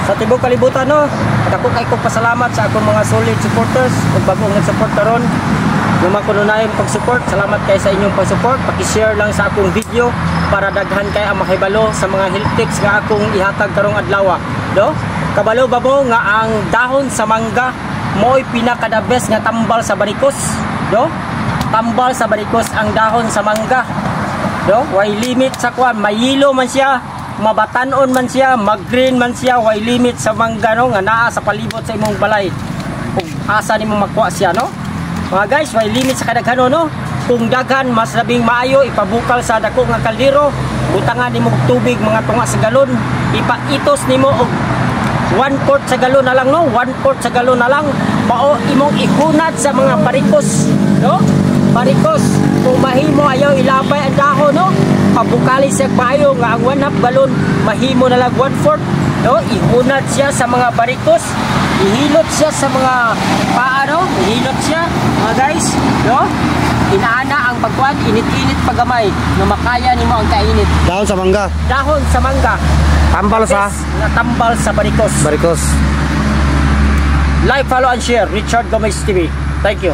sa tibok kalibutan no. Dako kay kong pasalamat sa akong mga solid supporters ug bagong nag-support karon. Yung mga kununayon pag-support, salamat kay sa inyong pag-support. Paki-share lang sa akong video para daghan kay ang makahibalo sa mga health tips nga akong ihatag karong adlaw. Do? Kabalo ba mo nga ang dahon sa mangga mo'y pinaka-the best nga tambal sa barikos. Do? Tambal sa barikos ang dahon sa mangga. Do? Way limit sa kwan, mayilo man siya, mabatanon man siya, mag-green man siya, way limit sa mangga no nga naa sa palibot sa imong balay. Kung asa nimo makuha siya no? Mga guys, may limit sa kadaghanon no. Kung daghan mas labing maayo ipabukal sa dako nga kaldero, butangan nimo og tubig mga tunga sa galon, ipaitos nimo og 1/4 sa galon na lang no, 1/4 sa galon na lang. Mao imong ihunat sa mga barikos, no? Barikos, kung mahimo ayaw ilabay ang dahon no, pabukali siya maayo nga ang 1/2 galon mahimo na lang 1/4, no? Ihunat siya sa mga barikos. Ihilot siya sa mga paano, ihilot siya mga guys, no? Inaana ang pagkuan, init-init pagamay na makaya nimo ang kainit. Dahon sa mangga. Dahon sa mangga. Tambal sa tambal sa barikos. barikos. Like, follow and share. Richard Gomez TV. Thank you.